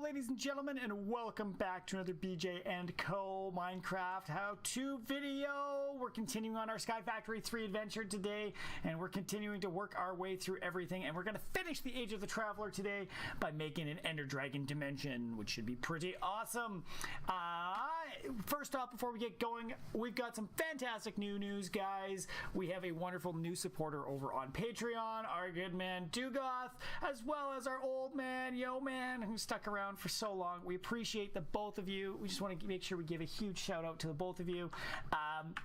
ladies and gentlemen, and welcome back to another BJ&Co Minecraft how-to video. We're continuing on our Skyfactory 3 adventure today, and we're continuing to work our way through everything, and we're going to finish the Age of the Traveler today by making an Ender Dragon dimension, which should be pretty awesome. First off, before we get going, we've got some fantastic new news, guys. We have a wonderful new supporter over on Patreon, our good man Dugoth, as well as our old man, Yo Man, who stuck around for so long. We appreciate the both of you. We just want to make sure we give a huge shout out to the both of you.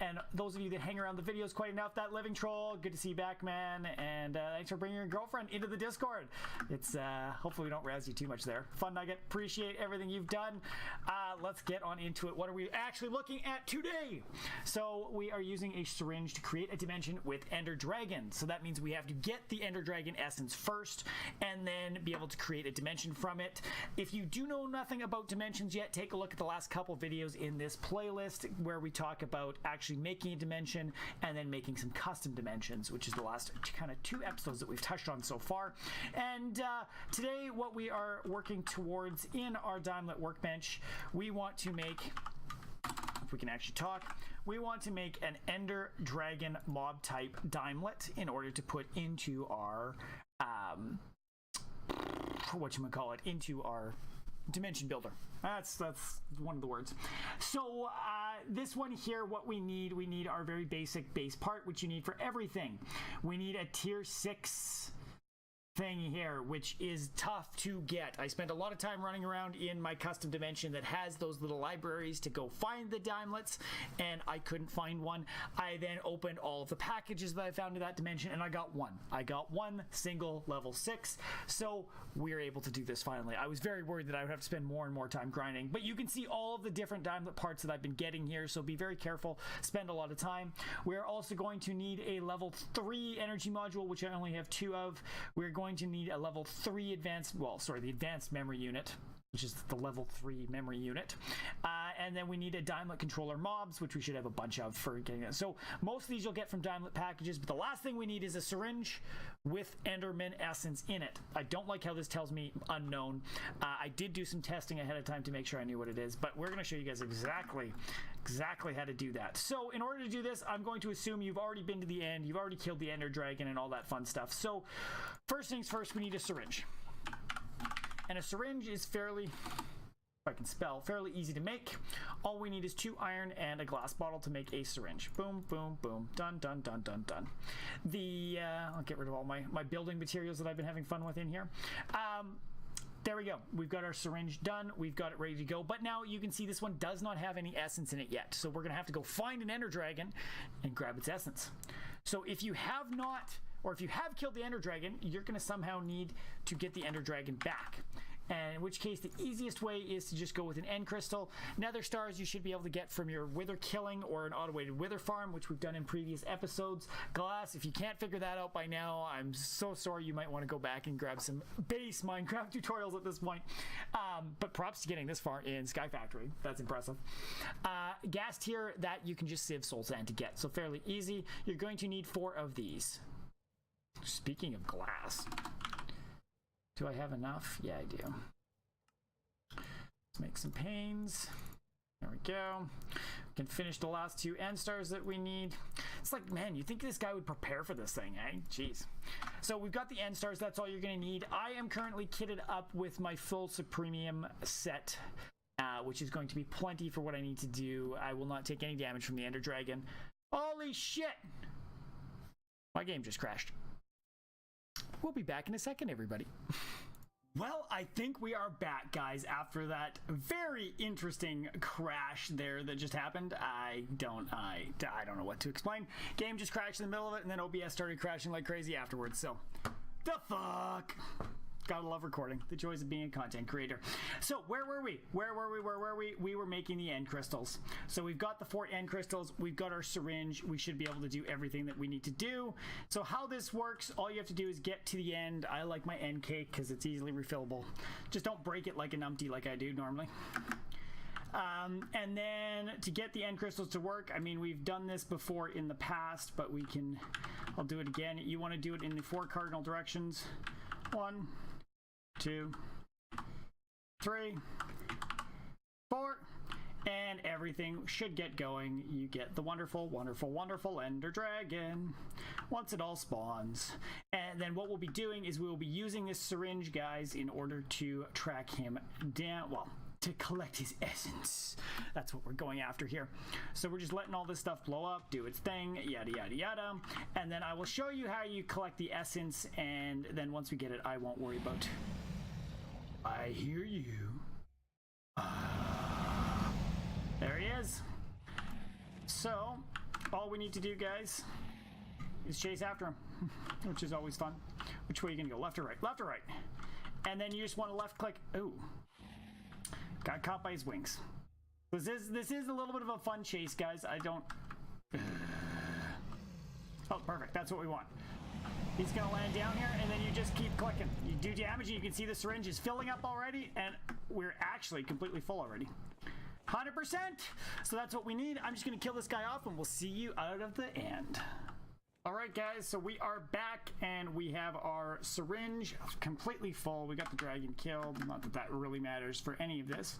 And those of you that hang around the videos quite enough, that living troll, good to see you back, man. And thanks for bringing your girlfriend into the Discord. It's hopefully we don't razz you too much there. Fun Nugget, appreciate everything you've done. Let's get on into it. What are we actually looking at today? So we are using a syringe to create a dimension with Ender Dragon. So that means we have to get the Ender Dragon essence first and then be able to create a dimension from it. If you do know nothing about dimensions yet, take a look at the last couple videos in this playlist where we talk about actually making a dimension and then making some custom dimensions, which is the last kind of 2 episodes that we've touched on so far. And today what we are working towards in our Dimelet workbench, we want to make, if we can actually talk, we want to make an Ender Dragon mob type Dimelet in order to put into our whatchamacallit, into our dimension builder. That's one of the words. So this one here, what we need our very basic base part, which you need for everything. We need a tier 6 thing here, which is tough to get. I spent a lot of time running around in my custom dimension that has those little libraries to go find the Dimelets, and I couldn't find one. I then opened all of the packages that I found in that dimension, and I got one. I got one single level 6, so we were able to do this finally. I was very worried that I would have to spend more and more time grinding, but you can see all of the different Dimelet parts that I've been getting here, so be very careful, spend a lot of time. We're also going to need a level 3 energy module, which I only have 2 of. We're going to need a level 3 advanced, the advanced memory unit, which is the level 3 memory unit. And then we need a Dimelet controller mobs, which we should have a bunch of for getting it. So most of these you'll get from Dimelet packages, but the last thing we need is a syringe with Enderman essence in it. I don't like how this tells me unknown. I did do some testing ahead of time to make sure I knew what it is, but we're going to show you guys exactly how to do that. So in order to do this, I'm going to assume you've already been to the end, you've already killed the Ender Dragon and all that fun stuff. So first things first, we need a syringe. And a syringe is fairly, if I can spell, fairly easy to make. All we need is 2 iron and a glass bottle to make a syringe. Boom, boom, boom. Done, done, done, done, done. I'll get rid of all my building materials that I've been having fun with in here. There we go. We've got our syringe done. We've got it ready to go. But now you can see this one does not have any essence in it yet. So we're going to have to go find an Ender Dragon and grab its essence. So if you have not, or if you have killed the Ender Dragon, you're going to somehow need to get the Ender Dragon back. And in which case, the easiest way is to just go with an end crystal. Nether stars you should be able to get from your wither killing or an automated wither farm, which we've done in previous episodes. Glass, if you can't figure that out by now, I'm so sorry. You might want to go back and grab some base Minecraft tutorials at this point. But props to getting this far in Skyfactory. That's impressive. Gas tier, that you can just sieve soul sand to get, so fairly easy. You're going to need 4 of these. Speaking of glass, do I have enough? Yeah, I do. Let's make some panes. There we go. We can finish the last 2 end stars that we need. It's like, man, you think this guy would prepare for this thing, eh? Jeez. So we've got the end stars. That's all you're going to need. I am currently kitted up with my full Supremium set, which is going to be plenty for what I need to do. I will not take any damage from the Ender Dragon. Holy shit! My game just crashed. We'll be back in a second, everybody. Well, I think we are back, guys, after that very interesting crash there that just happened. I don't know what to explain. Game just crashed in the middle of it, and then OBS started crashing like crazy afterwards, so the fuck? Gotta love recording. The joys of being a content creator. So where were we? We were making the end crystals. So we've got the 4 end crystals. We've got our syringe. We should be able to do everything that we need to do. So how this works, all you have to do is get to the end. I like my end cake because it's easily refillable. Just don't break it like an umpty like I do normally. And then to get the end crystals to work, I mean, we've done this before in the past, but I'll do it again. You want to do it in the 4 cardinal directions. 1, 2, 3, 4, and everything should get going. You get the wonderful, wonderful, wonderful Ender Dragon once it all spawns. And then what we'll be doing is we will be using this syringe, guys, in order to track him down. Well, to collect his essence. That's what we're going after here. So we're just letting all this stuff blow up, do its thing, yada, yada, yada. And then I will show you how you collect the essence, and then once we get it, I won't worry about. I hear you. There he is. So, all we need to do, guys, is chase after him, which is always fun. Which way are you gonna go, left or right? Left or right? And then you just want to left click. Ooh. Got caught by his wings. This is a little bit of a fun chase, guys. I don't... Oh, perfect. That's what we want. He's going to land down here, and then you just keep clicking. You do damage, and you can see the syringe is filling up already, and we're actually completely full already. 100%! So that's what we need. I'm just going to kill this guy off, and we'll see you out of the end. Alright guys, so we are back and we have our syringe completely full. We got the dragon killed, not that that really matters for any of this.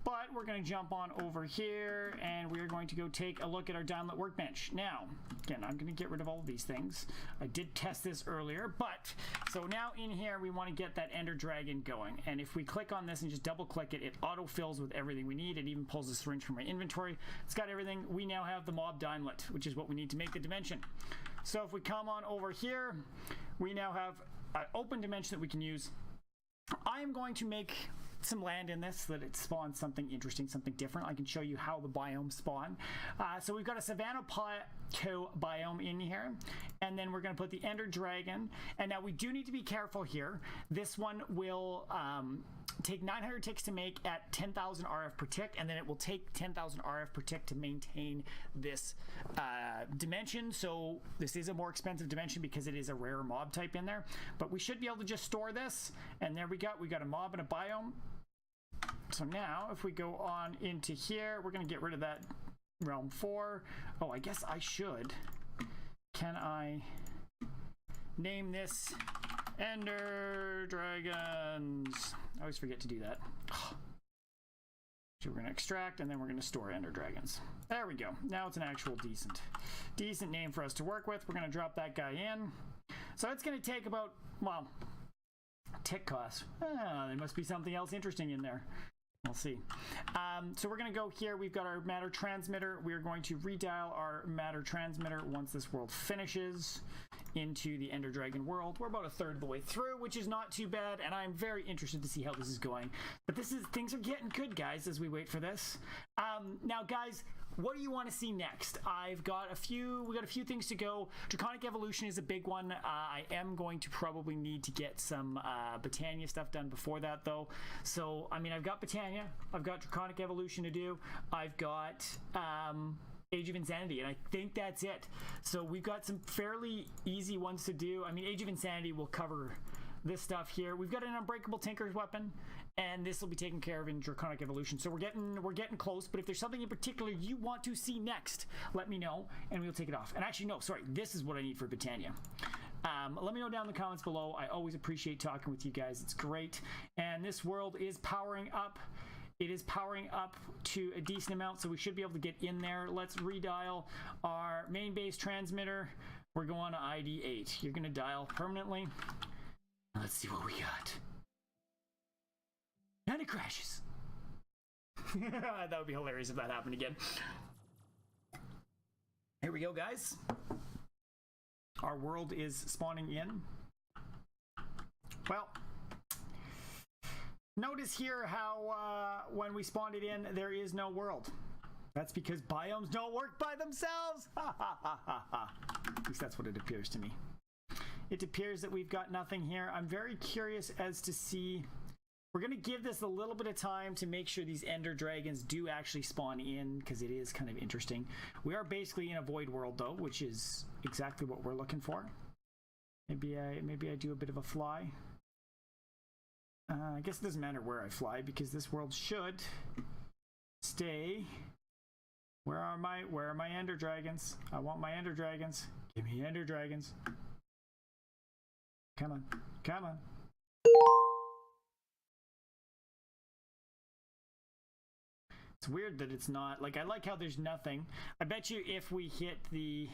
But we're going to jump on over here and we're going to go take a look at our downlit workbench. Now, again, I'm going to get rid of all of these things. I did test this earlier, but so now in here we want to get that Ender Dragon going. And if we click on this and just double click it, it auto-fills with everything we need. It even pulls the syringe from my inventory. It's got everything. We now have the mob downlit, which is what we need to make the dimension. So if we come on over here, we now have an open dimension that we can use. I am going to make some land in this so that it spawns something interesting, something different. I can show you how the biomes spawn. So we've got a savanna plateau biome in here, and then we're going to put the Ender Dragon. And now we do need to be careful here. This one will take 900 ticks to make at 10,000 RF per tick, and then it will take 10,000 RF per tick to maintain this dimension. So this is a more expensive dimension because it is a rare mob type in there, but we should be able to just store this, and there we got a mob and a biome. So now if we go on into here, we're going to get rid of that realm 4. Oh, I guess I should. Can I name this Ender Dragons? I always forget to do that. So we're going to extract, and then we're going to store Ender Dragons. There we go. Now it's an actual decent name for us to work with. We're going to drop that guy in. So it's going to take about, well, tick cost. There must be something else interesting in there. We'll see. So we're going to go here. We've got our matter transmitter. We're going to redial our matter transmitter once this world finishes into the Ender Dragon world. We're about a third of the way through, which is not too bad, and I'm very interested to see how this is going. But things are getting good, guys, as we wait for this. Now, guys, what do you want to see next? We got a few things to go. Draconic Evolution is a big one. I am going to probably need to get some Botania stuff done before that, though. So, I mean, I've got Botania. I've got Draconic Evolution to do. I've got Age of Insanity, and I think that's it. So we've got some fairly easy ones to do. I mean, Age of Insanity will cover this stuff here. We've got an Unbreakable Tinker's Weapon, and this will be taken care of in Draconic Evolution. So we're getting close, but if there's something in particular you want to see next, let me know, and we'll take it off. And actually, no, sorry, this is what I need for Botania. Let me know down in the comments below. I always appreciate talking with you guys. It's great. And this world is powering up. It is powering up to a decent amount, so we should be able to get in there. Let's redial our main base transmitter. We're going to ID 8. You're going to dial permanently. Let's see what we got. And it crashes. That would be hilarious if that happened again. Here we go, guys. Our world is spawning in. Well, notice here how when we spawned it in, there is no world. That's because biomes don't work by themselves. Ha ha ha ha ha. At least that's what it appears to me. It appears that we've got nothing here. I'm very curious as to see. We're going to give this a little bit of time to make sure these Ender Dragons do actually spawn in, because it is kind of interesting. We are basically in a void world, though, which is exactly what we're looking for. Maybe I do a bit of a fly. I guess it doesn't matter where I fly, because this world should stay. Where are my Ender Dragons? I want my Ender Dragons. Give me Ender Dragons. Come on. Come on. It's weird that it's not, like, I like how there's nothing. I bet you if we hit the,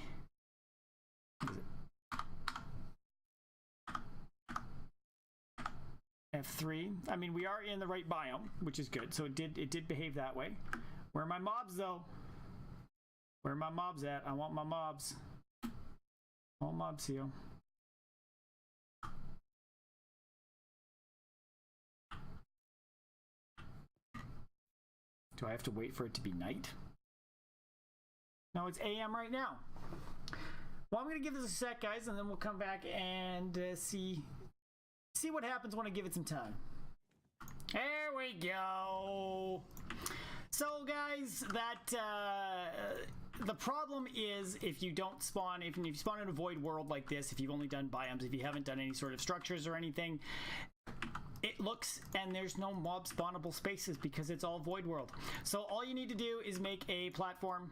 F3, I mean, we are in the right biome, which is good. So it did behave that way. Where are my mobs, though? Where are my mobs at? I want my mobs. All mobs here. Do I have to wait for it to be night? No, it's AM right now. Well, I'm going to give this a sec, guys, and then we'll come back and see what happens when I give it some time. There we go. So, guys, the problem is if you don't spawn, if you spawn in a void world like this, if you've only done biomes, if you haven't done any sort of structures or anything, it looks, and there's no mob spawnable spaces because it's all void world. So all you need to do is make a platform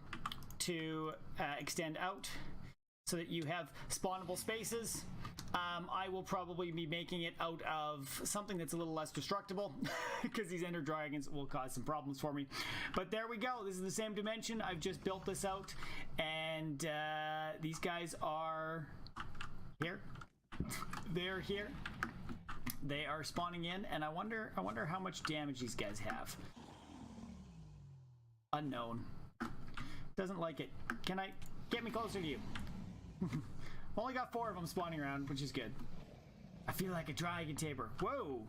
to extend out so that you have spawnable spaces. I will probably be making it out of something that's a little less destructible because these ender dragons will cause some problems for me. But there we go. This is the same dimension. I've just built this out, and these guys are here. They're here. They are spawning in, and I wonder how much damage these guys have. Unknown. Doesn't like it. Can I get me closer to you? Only got 4 of them spawning around, which is good. I feel like a dragon tamer. Whoa!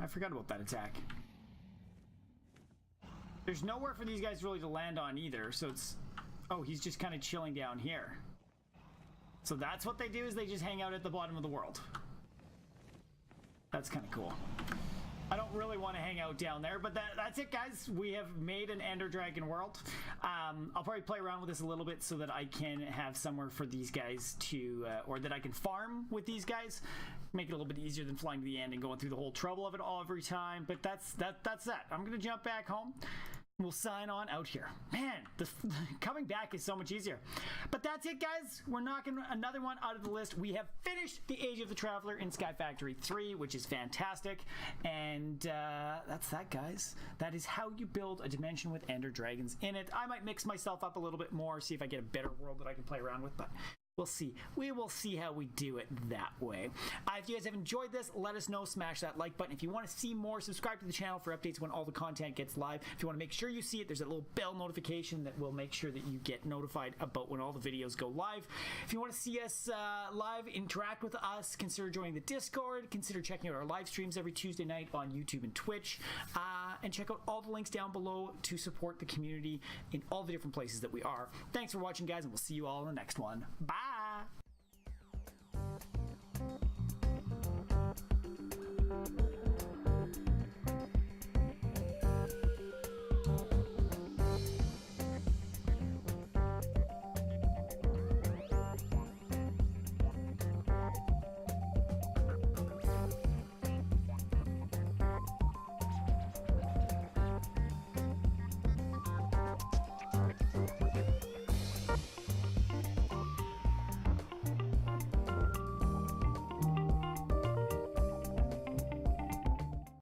I forgot about that attack. There's nowhere for these guys really to land on either, so it's... Oh, he's just kind of chilling down here. So that's what they do, is they just hang out at the bottom of the world. That's kind of cool. I don't really want to hang out down there, but that's it, guys. We have made an Ender Dragon world. I'll probably play around with this a little bit so that I can have somewhere for these guys to, or that I can farm with these guys. Make it a little bit easier than flying to the end and going through the whole trouble of it all every time. But that's that. I'm going to jump back home. We'll sign on out here. Man, coming back is so much easier. But that's it, guys. We're knocking another one out of the list. We have finished the Age of the Traveler in Skyfactory 3, which is fantastic. And that's that, guys. That is how you build a dimension with Ender Dragons in it. I might mix myself up a little bit more, see if I get a better world that I can play around with, but we'll see. We will see how we do it that way. If you guys have enjoyed this, let us know. Smash that like button. If you want to see more, subscribe to the channel for updates when all the content gets live. If you want to make sure you see it, there's a little bell notification that will make sure that you get notified about when all the videos go live. If you want to see us live, interact with us, consider joining the Discord, consider checking out our live streams every Tuesday night on YouTube and Twitch, and check out all the links down below to support the community in all the different places that we are. Thanks for watching, guys, and we'll see you all in the next one. Bye!